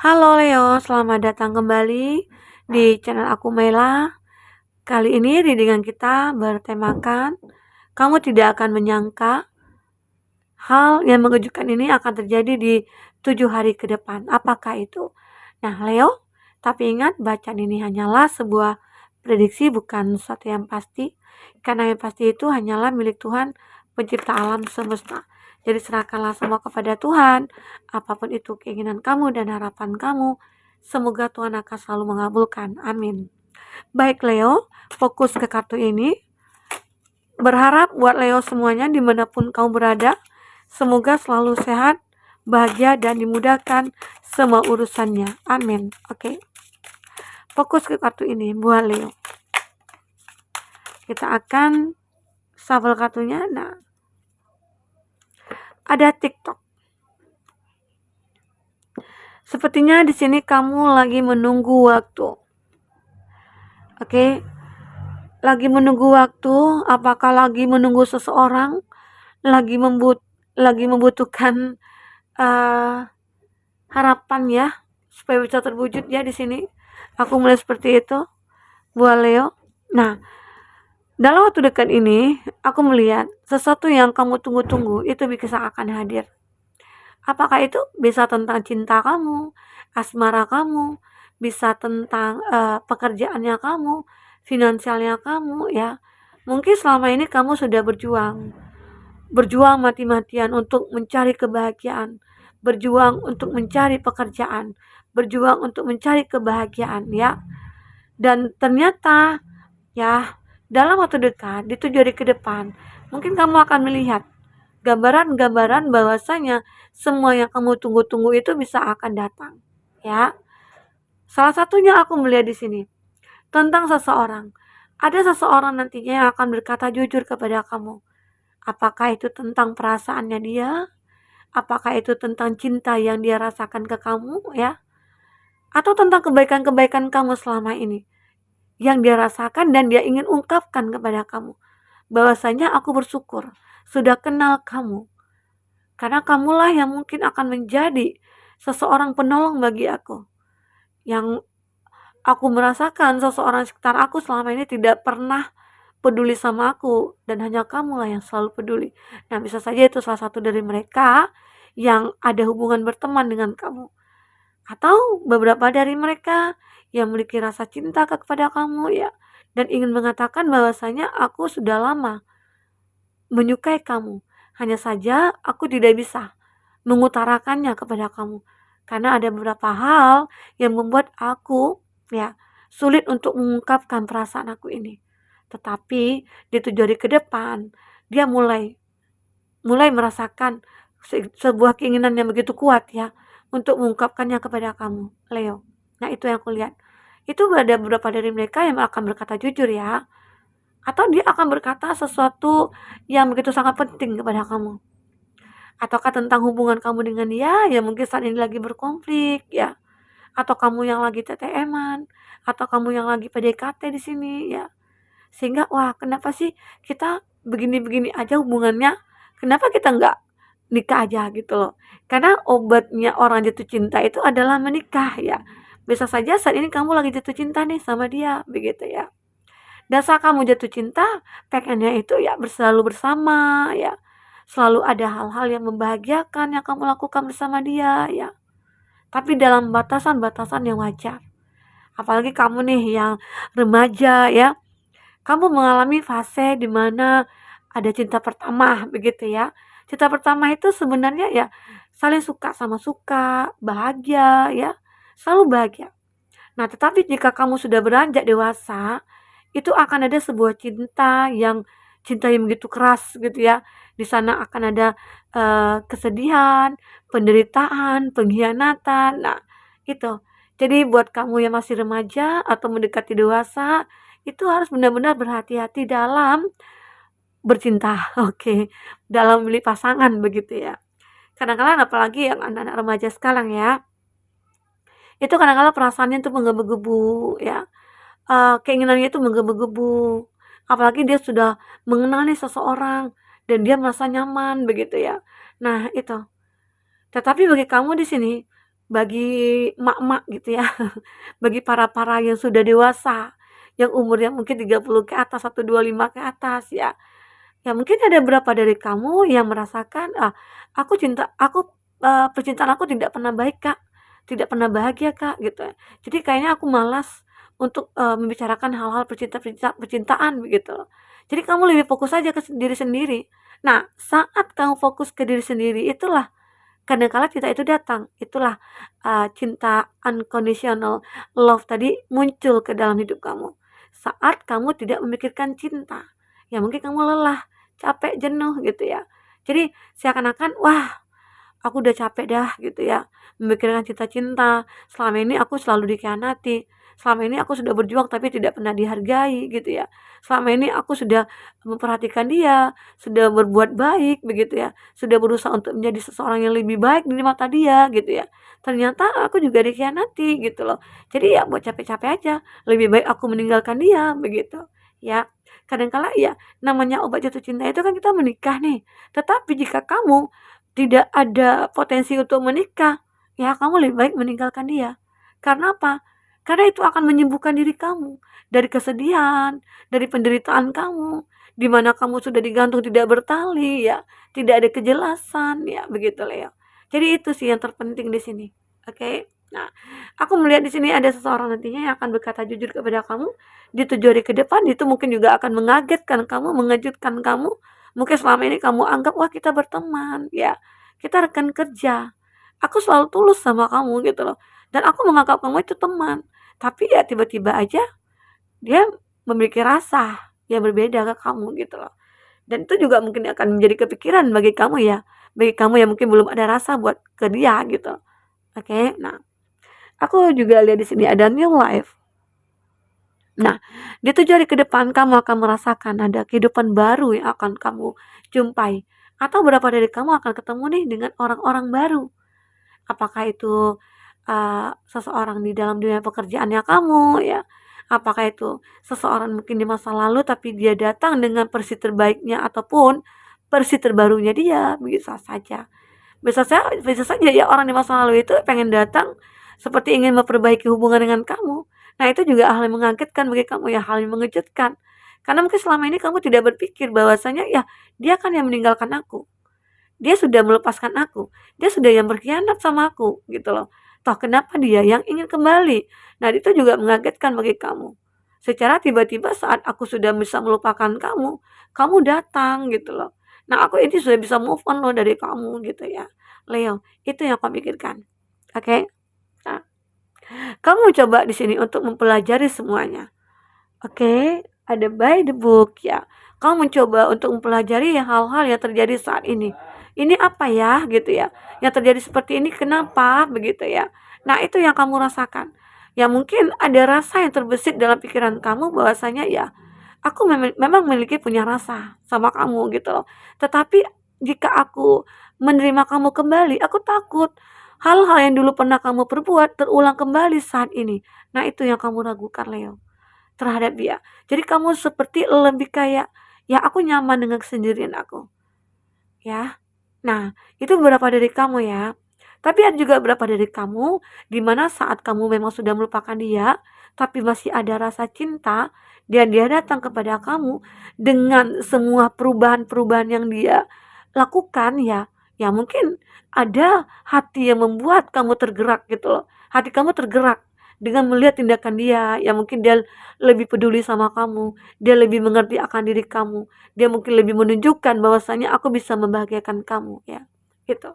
Halo Leo, selamat datang kembali di channel aku Mela. Kali ini readingan kita bertemakan kamu tidak akan menyangka hal yang mengejutkan ini akan terjadi di 7 hari ke depan. Apakah itu? Nah Leo, tapi ingat bacaan ini hanyalah sebuah prediksi, bukan sesuatu yang pasti. Karena yang pasti itu hanyalah milik Tuhan, pencipta alam semesta. Jadi serahkanlah semua kepada Tuhan, apapun itu keinginan kamu dan harapan kamu. Semoga Tuhan akan selalu mengabulkan. Amin. Baik Leo, fokus ke kartu ini. Berharap buat Leo semuanya dimanapun kamu berada, semoga selalu sehat, bahagia, dan dimudahkan semua urusannya. Amin. Oke. Fokus ke kartu ini buat Leo. Kita akan shuffle kartunya. Nah, ada TikTok. Sepertinya di sini kamu lagi menunggu waktu. Oke. Lagi menunggu waktu, apakah lagi menunggu seseorang? Lagi membutuhkan harapan ya, supaya bisa terwujud ya di sini. Aku mulai seperti itu buat Leo. Nah, dalam waktu dekat ini, aku melihat sesuatu yang kamu tunggu-tunggu itu bisa akan hadir. Apakah itu bisa tentang cinta kamu, asmara kamu, bisa tentang pekerjaannya kamu, finansialnya kamu ya. Mungkin selama ini kamu sudah berjuang mati-matian untuk mencari kebahagiaan, berjuang untuk mencari pekerjaan, berjuang untuk mencari kebahagiaan ya. Dan ternyata ya, dalam waktu dekat, di 7 hari ke depan, mungkin kamu akan melihat gambaran-gambaran bahwasanya semua yang kamu tunggu-tunggu itu bisa akan datang ya. Salah satunya aku melihat di sini tentang seseorang. Ada seseorang nantinya yang akan berkata jujur kepada kamu. Apakah itu tentang perasaannya dia? Apakah itu tentang cinta yang dia rasakan ke kamu ya? Atau tentang kebaikan-kebaikan kamu selama ini yang dia rasakan dan dia ingin ungkapkan kepada kamu. Bahwasanya aku bersyukur sudah kenal kamu. Karena kamulah yang mungkin akan menjadi seseorang penolong bagi aku. Yang aku merasakan seseorang sekitar aku selama ini tidak pernah peduli sama aku, dan hanya kamulah yang selalu peduli. Nah, bisa saja itu salah satu dari mereka yang ada hubungan berteman dengan kamu. Atau beberapa dari mereka yang memiliki rasa cinta kepada kamu ya, dan ingin mengatakan bahwasanya aku sudah lama menyukai kamu. Hanya saja aku tidak bisa mengutarakannya kepada kamu. Karena ada beberapa hal yang membuat aku ya sulit untuk mengungkapkan perasaan aku ini. Tetapi di 7 hari ke depan dia mulai merasakan sebuah keinginan yang begitu kuat ya untuk mengungkapkannya kepada kamu, Leo. Nah, itu yang aku lihat. Itu ada beberapa dari mereka yang akan berkata jujur ya. Atau dia akan berkata sesuatu yang begitu sangat penting kepada kamu. Ataukah tentang hubungan kamu dengan dia yang mungkin saat ini lagi berkonflik ya. Atau kamu yang lagi TTM-an, atau kamu yang lagi PDKT di sini ya. Sehingga wah, kenapa sih kita begini-begini aja hubungannya? Kenapa kita nggak nikah aja gitu loh. Karena obatnya orang jatuh cinta itu adalah menikah ya. Bisa saja saat ini kamu lagi jatuh cinta nih sama dia, begitu ya. Dan saat kamu jatuh cinta, pengennya itu ya selalu bersama ya. Selalu ada hal-hal yang membahagiakan yang kamu lakukan bersama dia ya. Tapi dalam batasan-batasan yang wajar. Apalagi kamu nih yang remaja ya. Kamu mengalami fase di mana ada cinta pertama begitu ya. Cinta pertama itu sebenarnya ya saling suka sama suka, bahagia ya, selalu bahagia. Nah, tetapi jika kamu sudah beranjak dewasa, itu akan ada sebuah cinta yang begitu keras gitu ya. Di sana akan ada kesedihan, penderitaan, pengkhianatan. Nah, itu. Jadi buat kamu yang masih remaja atau mendekati dewasa, itu harus benar-benar berhati-hati dalam bercinta, oke. Dalam memilih pasangan begitu ya. Kadang-kadang apalagi yang anak-anak remaja sekarang ya, itu kadang-kadang perasaannya tuh menggebu-gebu ya. Keinginannya itu menggebu-gebu. Apalagi dia sudah mengenal nih seseorang dan dia merasa nyaman begitu ya. Nah, itu. Tetapi bagi kamu di sini, bagi emak-emak gitu ya, bagi para-para yang sudah dewasa, yang umurnya mungkin 30 ke atas atau 25 ke atas ya. Ya mungkin ada beberapa dari kamu yang merasakan, percintaan aku tidak pernah baik, Kak, tidak pernah bahagia, Kak, gitu. Jadi kayaknya aku malas untuk, membicarakan hal-hal percintaan begitu loh. Jadi kamu lebih fokus aja ke diri sendiri. Nah, saat kamu fokus ke diri sendiri itulah kadangkala cinta itu datang, itulah, cinta unconditional love tadi muncul ke dalam hidup kamu. Saat kamu tidak memikirkan cinta, ya mungkin kamu lelah, capek, jenuh gitu ya. Jadi seakan-akan, wah, aku udah capek dah gitu ya, memikirkan cinta-cinta, selama ini aku selalu dikhianati, selama ini aku sudah berjuang tapi tidak pernah dihargai gitu ya. Selama ini aku sudah memperhatikan dia, sudah berbuat baik begitu ya, sudah berusaha untuk menjadi seseorang yang lebih baik di mata dia gitu ya. Ternyata aku juga dikhianati gitu loh. Jadi ya buat capek-capek aja, lebih baik aku meninggalkan dia begitu. Ya, kadangkala ya namanya obat jatuh cinta itu kan kita menikah nih. Tetapi jika kamu tidak ada potensi untuk menikah, ya kamu lebih baik meninggalkan dia. Karena apa? Karena itu akan menyembuhkan diri kamu dari kesedihan, dari penderitaan kamu, di mana kamu sudah digantung tidak bertali ya, tidak ada kejelasan ya, begitu Leo. Jadi itu sih yang terpenting di sini. Oke. Nah, aku melihat di sini ada seseorang nantinya yang akan berkata jujur kepada kamu di 7 hari ke depan, itu mungkin juga akan mengagetkan kamu, mengejutkan kamu. Mungkin selama ini kamu anggap, wah kita berteman, ya kita rekan kerja. Aku selalu tulus sama kamu gitu loh. Dan aku menganggap kamu itu teman. Tapi ya tiba-tiba aja dia memiliki rasa yang berbeda ke kamu gitu loh. Dan itu juga mungkin akan menjadi kepikiran bagi kamu ya. Bagi kamu yang mungkin belum ada rasa buat ke dia gitu. Oke, nah aku juga lihat di sini ada new life. Nah, di 7 hari ke depan kamu akan merasakan ada kehidupan baru yang akan kamu jumpai. Atau beberapa dari kamu akan ketemu nih dengan orang-orang baru. Apakah itu, seseorang di dalam dunia pekerjaannya kamu ya, apakah itu seseorang mungkin di masa lalu tapi dia datang dengan versi terbaiknya ataupun versi terbarunya dia, bisa saja. Bisa saja ya orang di masa lalu itu pengen datang seperti ingin memperbaiki hubungan dengan kamu. Nah, itu juga hal yang mengagetkan bagi kamu ya, hal yang mengejutkan. Karena mungkin selama ini kamu tidak berpikir bahwasanya ya dia kan yang meninggalkan aku. Dia sudah melepaskan aku, dia sudah yang berkhianat sama aku gitu loh. Toh kenapa dia yang ingin kembali? Nah, itu juga mengagetkan bagi kamu. Secara tiba-tiba saat aku sudah bisa melupakan kamu, kamu datang gitu loh. Nah, aku ini sudah bisa move on loh dari kamu gitu ya. Leo, itu yang kau pikirkan. Oke? Nah, kamu coba di sini untuk mempelajari semuanya. Oke, ada by the book ya. Kamu mencoba untuk mempelajari hal-hal yang terjadi saat ini. Ini apa ya gitu ya. Yang terjadi seperti ini kenapa begitu ya. Nah, itu yang kamu rasakan. Ya mungkin ada rasa yang terbesit dalam pikiran kamu bahwasanya ya aku memang memiliki punya rasa sama kamu gitu loh. Tetapi jika aku menerima kamu kembali, aku takut hal-hal yang dulu pernah kamu perbuat terulang kembali saat ini. Nah, itu yang kamu ragukan, Leo, terhadap dia. Jadi kamu seperti lebih kayak, ya aku nyaman dengan kesendirian aku. Ya. Nah, itu beberapa dari kamu ya. Tapi ada juga beberapa dari kamu di mana saat kamu memang sudah melupakan dia, tapi masih ada rasa cinta dan dia datang kepada kamu dengan semua perubahan-perubahan yang dia lakukan ya. Ya mungkin ada hati yang membuat kamu tergerak gitu loh. Hati kamu tergerak dengan melihat tindakan dia, ya mungkin dia lebih peduli sama kamu, dia lebih mengerti akan diri kamu, dia mungkin lebih menunjukkan bahwasanya aku bisa membahagiakan kamu ya, gitu.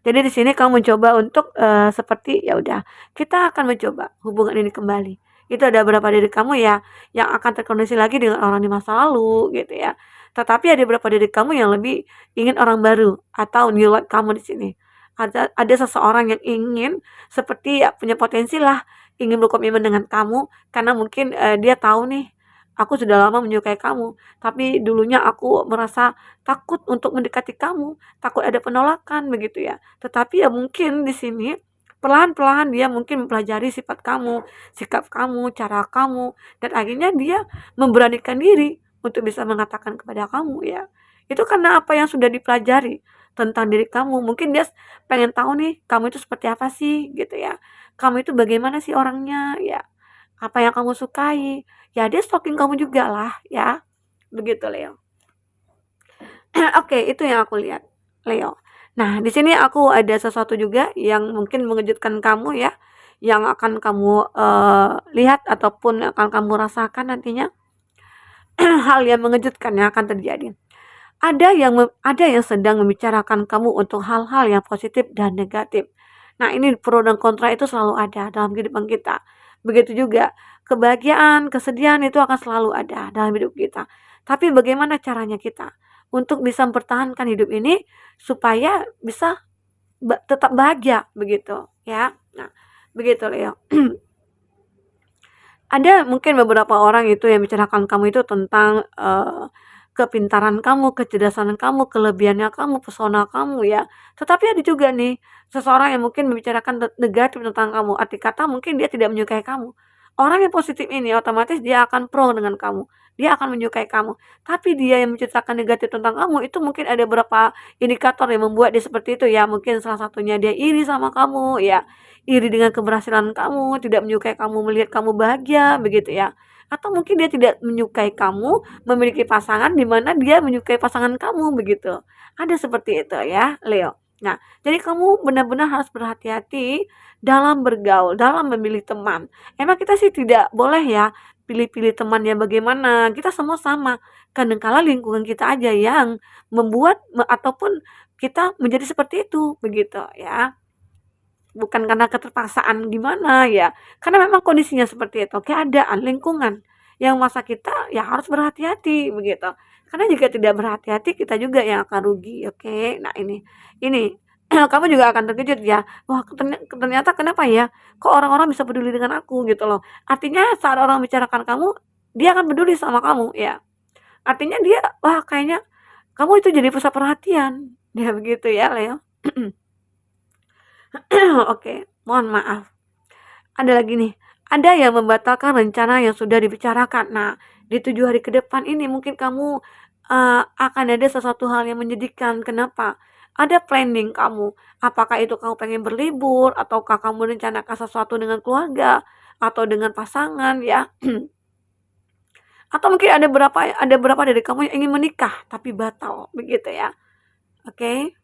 Jadi di sini kamu mencoba untuk seperti ya udah, kita akan mencoba hubungan ini kembali. Itu ada beberapa dari kamu ya yang akan terkoneksi lagi dengan orang di masa lalu gitu ya. Tetapi ada beberapa dari kamu yang lebih ingin orang baru atau new life kamu di sini. Ada seseorang yang ingin seperti ya punya potensi lah, ingin berkomitmen dengan kamu karena mungkin dia tahu nih aku sudah lama menyukai kamu, tapi dulunya aku merasa takut untuk mendekati kamu, takut ada penolakan begitu ya. Tetapi ya mungkin di sini perlahan-perlahan dia mungkin mempelajari sifat kamu, sikap kamu, cara kamu, dan akhirnya dia memberanikan diri untuk bisa mengatakan kepada kamu ya. Itu karena apa yang sudah dipelajari. tentang diri kamu. Mungkin dia pengen tahu nih, kamu itu seperti apa sih gitu ya. Kamu itu bagaimana sih orangnya ya. Apa yang kamu sukai. Ya dia stalking kamu juga lah ya. Begitu Leo. Oke, itu yang aku lihat, Leo. Nah, di sini aku ada sesuatu juga yang mungkin mengejutkan kamu ya, yang akan kamu lihat ataupun akan kamu rasakan nantinya. Hal yang mengejutkan yang akan terjadi. Ada yang sedang membicarakan kamu untuk hal-hal yang positif dan negatif. Nah, ini pro dan kontra itu selalu ada dalam kehidupan kita. Begitu juga kebahagiaan, kesedihan itu akan selalu ada dalam hidup kita. Tapi bagaimana caranya kita untuk bisa mempertahankan hidup ini supaya bisa tetap bahagia begitu ya. Nah, begitu Leo. Ada mungkin beberapa orang itu yang bicarakan kamu itu tentang kepintaran kamu, kecerdasan kamu, kelebihannya kamu, pesona kamu ya. Tetapi ada juga nih seseorang yang mungkin membicarakan negatif tentang kamu. Arti kata mungkin dia tidak menyukai kamu. Orang yang positif ini otomatis dia akan pro dengan kamu. Dia akan menyukai kamu. Tapi dia yang menceritakan negatif tentang kamu itu mungkin ada beberapa indikator yang membuat dia seperti itu ya. Mungkin salah satunya dia iri sama kamu ya. Iri dengan keberhasilan kamu, tidak menyukai kamu melihat kamu bahagia begitu ya. Atau mungkin dia tidak menyukai kamu memiliki pasangan di mana dia menyukai pasangan kamu begitu. Ada seperti itu ya, Leo. Nah, jadi kamu benar-benar harus berhati-hati dalam bergaul, dalam memilih teman. Emang kita sih tidak boleh ya pilih-pilih teman yang bagaimana. Kita semua sama. Kadangkala lingkungan kita aja yang membuat ataupun kita menjadi seperti itu begitu ya. Bukan karena keterpaksaan gimana ya, karena memang kondisinya seperti itu, keadaan, lingkungan yang memaksa kita ya harus berhati-hati begitu. Karena jika tidak berhati-hati kita juga yang akan rugi, oke. Nah ini kamu juga akan terkejut ya, wah ternyata kenapa ya, kok orang-orang bisa peduli dengan aku gitu loh. Artinya saat orang bicarakan kamu, dia akan peduli sama kamu ya. Artinya dia, wah kayaknya kamu itu jadi pusat perhatian, dia begitu ya Leo. Oke, mohon maaf. Ada lagi nih, ada yang membatalkan rencana yang sudah dibicarakan. Nah, di 7 hari ke depan ini mungkin kamu akan ada sesuatu hal yang menyedihkan. Kenapa? Ada planning kamu. Apakah itu kamu pengen berlibur, ataukah kamu rencanakan sesuatu dengan keluarga atau dengan pasangan ya? Atau mungkin ada berapa dari kamu yang ingin menikah tapi batal, begitu ya. Oke.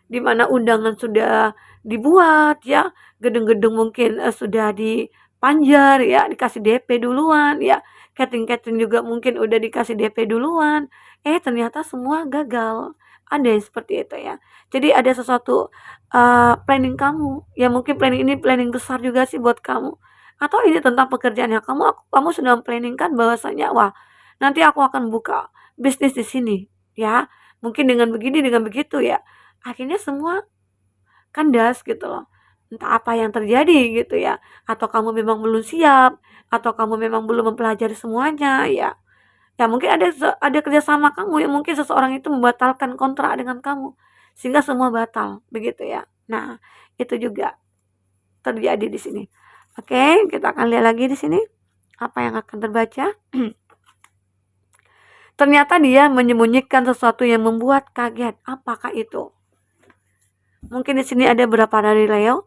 Di mana undangan sudah dibuat ya, gedung-gedung mungkin sudah dipanjar ya, dikasih DP duluan ya, catering juga mungkin udah dikasih DP duluan, ternyata semua gagal. Ada yang seperti itu ya. Jadi ada sesuatu planning kamu, ya mungkin planning ini planning besar juga sih buat kamu. Atau ini tentang pekerjaannya kamu sudah planning-kan bahwasanya, wah nanti aku akan buka bisnis di sini ya. Mungkin dengan begini, dengan begitu ya. Akhirnya semua kandas gitu loh. Entah apa yang terjadi gitu ya. Atau kamu memang belum siap, atau kamu memang belum mempelajari semuanya ya. Ya mungkin ada kerjasama kamu yang mungkin seseorang itu membatalkan kontrak dengan kamu. Sehingga semua batal, begitu ya. Nah, itu juga terjadi di sini. Oke, kita akan lihat lagi di sini apa yang akan terbaca. Ternyata dia menyembunyikan sesuatu yang membuat kaget. Apakah itu? Mungkin di sini ada beberapa dari Leo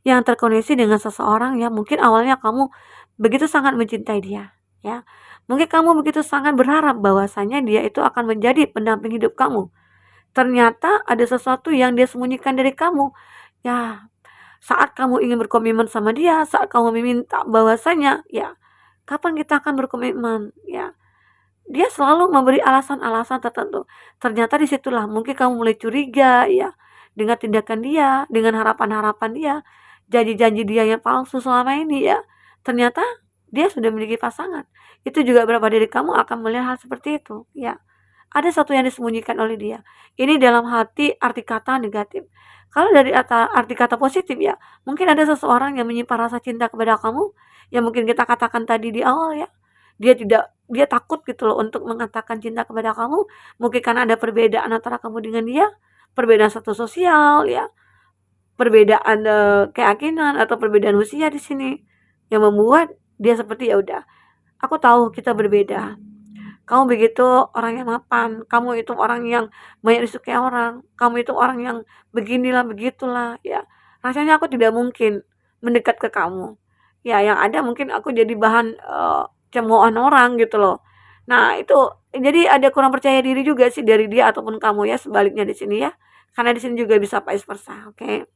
yang terkoneksi dengan seseorang yang mungkin awalnya kamu begitu sangat mencintai dia, ya. Mungkin kamu begitu sangat berharap bahwasanya dia itu akan menjadi pendamping hidup kamu. Ternyata ada sesuatu yang dia sembunyikan dari kamu. Ya, saat kamu ingin berkomitmen sama dia, saat kamu meminta bahwasanya, ya, kapan kita akan berkomitmen, ya. Dia selalu memberi alasan-alasan tertentu. Ternyata disitulah mungkin kamu mulai curiga ya dengan tindakan dia, dengan harapan-harapan dia, janji-janji dia yang palsu selama ini ya. Ternyata dia sudah memiliki pasangan. Itu juga berapa dari kamu akan melihat hal seperti itu ya. Ada satu yang disembunyikan oleh dia. Ini dalam arti kata negatif. Kalau dari arti kata positif ya, mungkin ada seseorang yang menyimpan rasa cinta kepada kamu, yang mungkin kita katakan tadi di awal ya. Dia takut gitu loh untuk mengatakan cinta kepada kamu, mungkin karena ada perbedaan antara kamu dengan dia, perbedaan status sosial ya, perbedaan keyakinan atau perbedaan usia di sini yang membuat dia seperti ya udah, aku tahu kita berbeda, kamu begitu orang yang mapan, kamu itu orang yang banyak disukai orang, kamu itu orang yang beginilah begitulah, ya. Rasanya aku tidak mungkin mendekat ke kamu. Ya, yang ada mungkin aku jadi bahan cemoohan orang gitu loh. Nah, itu jadi ada kurang percaya diri juga sih dari dia ataupun kamu ya, sebaliknya di sini ya. Karena di sini juga bisa vice versa, oke.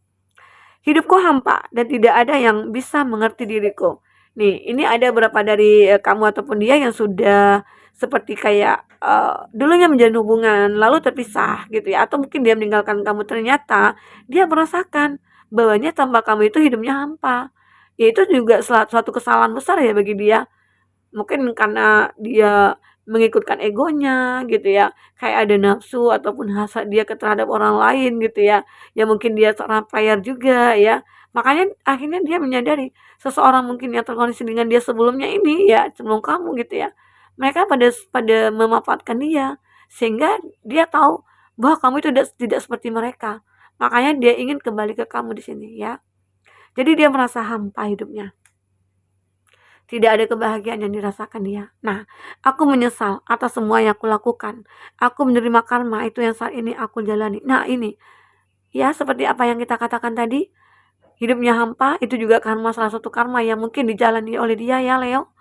Hidupku hampa dan tidak ada yang bisa mengerti diriku. Nih, ini ada beberapa dari kamu ataupun dia yang sudah seperti kayak dulunya menjalin hubungan lalu terpisah gitu ya, atau mungkin dia meninggalkan kamu, ternyata dia merasakan bahwanya tanpa kamu itu hidupnya hampa. Ya itu juga suatu kesalahan besar ya bagi dia. Mungkin karena dia mengikutkan egonya gitu ya, kayak ada nafsu ataupun hasad dia terhadap orang lain gitu ya, ya mungkin dia seorang player juga ya. Makanya akhirnya dia menyadari seseorang mungkin yang terkoneksi dengan dia sebelumnya ini ya, sebelum kamu gitu ya, mereka pada pada memanfaatkan dia, sehingga dia tahu bahwa kamu itu tidak seperti mereka. Makanya dia ingin kembali ke kamu di sini ya. Jadi dia merasa hampa hidupnya. Tidak ada kebahagiaan yang dirasakan dia. Nah, aku menyesal atas semua yang aku lakukan. Aku menerima karma itu yang saat ini aku jalani. Nah, ini ya seperti apa yang kita katakan tadi, hidupnya hampa itu juga karma, salah satu karma yang mungkin dijalani oleh dia ya Leo.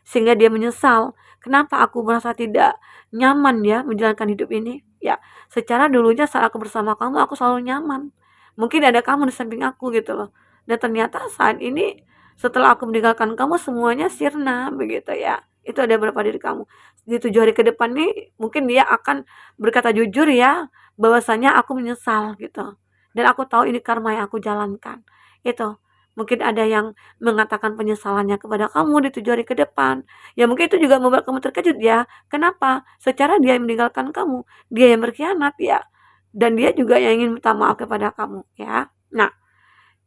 Sehingga dia menyesal, kenapa aku merasa tidak nyaman ya menjalankan hidup ini. Ya, secara dulunya saat aku bersama kamu aku selalu nyaman. Mungkin ada kamu di samping aku gitu loh. Dan ternyata saat ini setelah aku meninggalkan kamu semuanya sirna begitu ya. Itu ada beberapa diri kamu. Di 7 hari ke depan nih mungkin dia akan berkata jujur ya bahwasanya aku menyesal gitu. Dan aku tahu ini karma yang aku jalankan. Itu. Mungkin ada yang mengatakan penyesalannya kepada kamu di 7 hari ke depan. Ya mungkin itu juga membuat kamu terkejut ya. Kenapa? Secara dia yang meninggalkan kamu, dia yang berkhianat ya. Dan dia juga yang ingin minta maaf kepada kamu ya. Nah,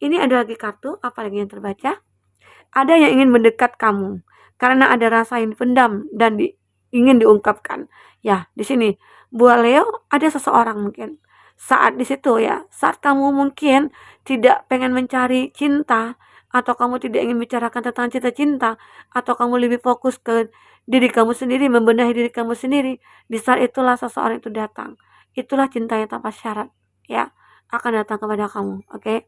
ini ada lagi kartu, apalagi yang terbaca? Ada yang ingin mendekat kamu karena ada rasa yang pendam dan ingin diungkapkan. Ya, di sini buat Leo ada seseorang mungkin saat di situ ya, saat kamu mungkin tidak pengen mencari cinta atau kamu tidak ingin bicarakan tentang cinta-cinta atau kamu lebih fokus ke diri kamu sendiri, membenahi diri kamu sendiri, di saat itulah seseorang itu datang. Itulah cinta yang tanpa syarat ya, akan datang kepada kamu, oke?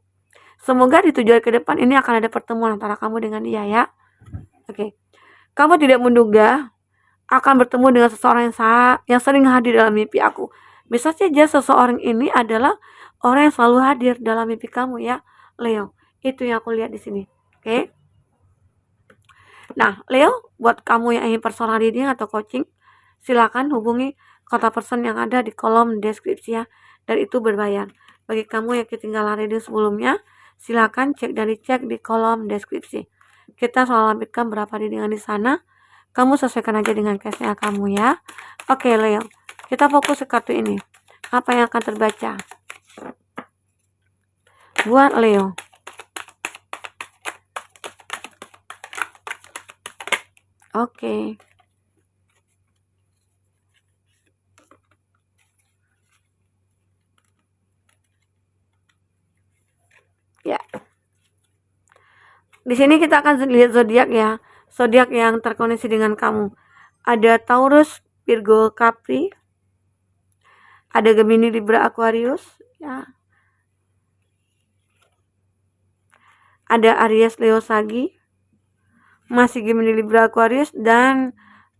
Semoga di 7 hari ke depan ini akan ada pertemuan antara kamu dengan dia ya. Oke. Kamu tidak menduga akan bertemu dengan seseorang yang sering hadir dalam mimpi aku. Bisa saja seseorang ini adalah orang yang selalu hadir dalam mimpi kamu ya, Leo. Itu yang aku lihat di sini. Oke. Nah, Leo, buat kamu yang ingin personal reading atau coaching, silakan hubungi kontak person yang ada di kolom deskripsi ya. Dan itu berbayar. Bagi kamu yang ketinggalan reading sebelumnya, silakan cek di kolom deskripsi. Kita selalu lampirkan berapa readingan di sana. Kamu sesuaikan aja dengan case-nya kamu ya. Oke, Leo. Kita fokus ke kartu ini. Apa yang akan terbaca? Buat Leo. Oke. Ya. Di sini kita akan lihat zodiak ya. Zodiak yang terkoneksi dengan kamu. Ada Taurus, Virgo, Capri. Ada Gemini, Libra, Aquarius ya. Ada Aries, Leo, Sagi. Masih Gemini, Libra, Aquarius dan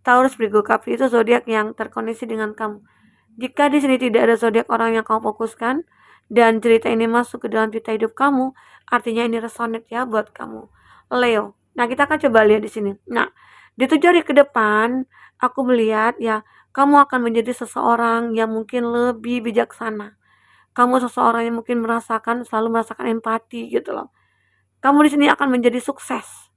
Taurus, Virgo, Capri itu zodiak yang terkoneksi dengan kamu. Jika di sini tidak ada zodiak orang yang kamu fokuskan dan cerita ini masuk ke dalam cerita hidup kamu, artinya ini resonate ya buat kamu, Leo. Nah, kita akan coba lihat di sini. Nah, di 7 hari ke depan, aku melihat ya, kamu akan menjadi seseorang yang mungkin lebih bijaksana. Kamu seseorang yang mungkin selalu merasakan empati gitu loh. Kamu di sini akan menjadi sukses.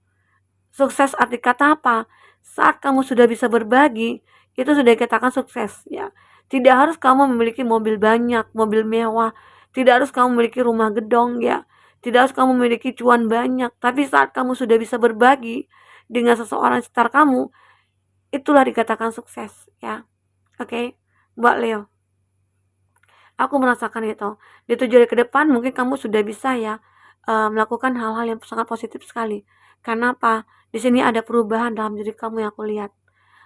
Sukses arti kata apa? Saat kamu sudah bisa berbagi, itu sudah dikatakan sukses ya. Tidak harus kamu memiliki mobil banyak, mobil mewah. Tidak harus kamu memiliki rumah gedong ya. Tidak harus kamu memiliki cuan banyak. Tapi saat kamu sudah bisa berbagi dengan seseorang sekitar kamu, itulah dikatakan sukses ya. Oke, Mbak Leo. Aku merasakan itu. Di 7 hari ke depan mungkin kamu sudah bisa ya melakukan hal-hal yang sangat positif sekali. Karena apa? Di sini ada perubahan dalam diri kamu yang aku lihat.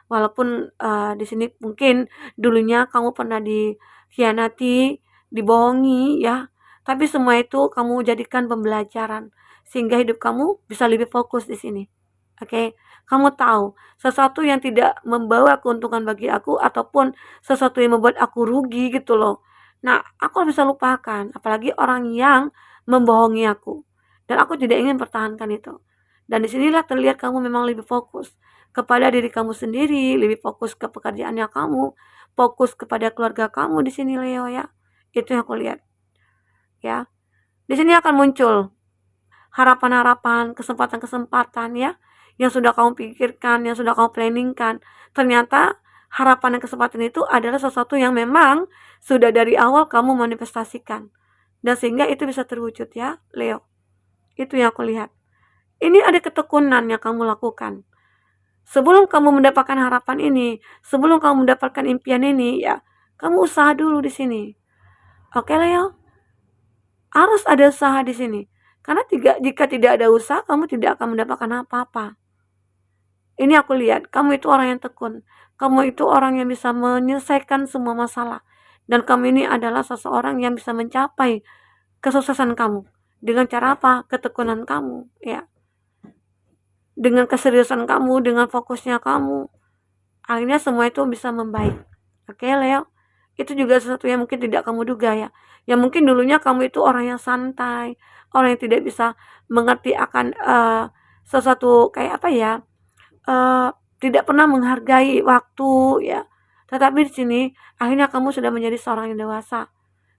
Walaupun di sini mungkin dulunya kamu pernah dikhianati, dibohongi ya, tapi semua itu kamu jadikan pembelajaran sehingga hidup kamu bisa lebih fokus di sini. Oke, kamu tahu sesuatu yang tidak membawa keuntungan bagi aku ataupun sesuatu yang membuat aku rugi gitu loh. Nah, aku bisa lupakan, apalagi orang yang membohongi aku. Dan aku tidak ingin pertahankan itu. Dan disinilah terlihat kamu memang lebih fokus kepada diri kamu sendiri, lebih fokus ke pekerjaannya kamu, fokus kepada keluarga kamu di sini Leo ya. Itu yang aku lihat ya. Di sini akan muncul harapan-harapan, kesempatan-kesempatan ya, yang sudah kamu pikirkan, yang sudah kamu planningkan. Ternyata harapan dan kesempatan itu adalah sesuatu yang memang sudah dari awal kamu manifestasikan. Dan sehingga itu bisa terwujud ya, Leo. Itu yang aku lihat. Ini ada ketekunan yang kamu lakukan. Sebelum kamu mendapatkan harapan ini, sebelum kamu mendapatkan impian ini, ya, kamu usaha dulu di sini. Oke, Leo? Harus ada usaha di sini. Karena jika tidak ada usaha, kamu tidak akan mendapatkan apa-apa. Ini aku lihat, kamu itu orang yang tekun. Kamu itu orang yang bisa menyelesaikan semua masalah. Dan kamu ini adalah seseorang yang bisa mencapai kesuksesan kamu. Dengan cara apa? Ketekunan kamu, ya. Dengan keseriusan kamu, dengan fokusnya kamu. Akhirnya semua itu bisa membaik. Oke, Leo? Itu juga sesuatu yang mungkin tidak kamu duga ya. Yang mungkin dulunya kamu itu orang yang santai, orang yang tidak bisa mengerti akan sesuatu kayak apa ya, tidak pernah menghargai waktu ya. Tetapi di sini akhirnya kamu sudah menjadi seorang yang dewasa.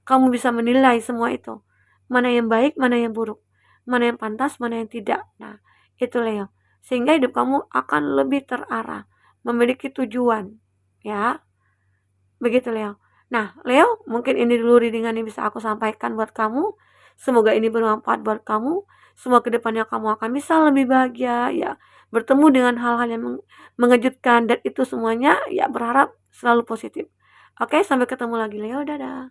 Kamu bisa menilai semua itu. Mana yang baik, mana yang buruk. Mana yang pantas, mana yang tidak. Nah, itu Leo. Sehingga hidup kamu akan lebih terarah, memiliki tujuan. Ya, begitu Leo. Nah, Leo, mungkin ini dulu readingan yang bisa aku sampaikan buat kamu. Semoga ini bermanfaat buat kamu. Semoga kedepannya kamu akan bisa lebih bahagia, ya. Bertemu dengan hal-hal yang mengejutkan dan itu semuanya, ya berharap selalu positif. Oke, sampai ketemu lagi Leo. Dadah.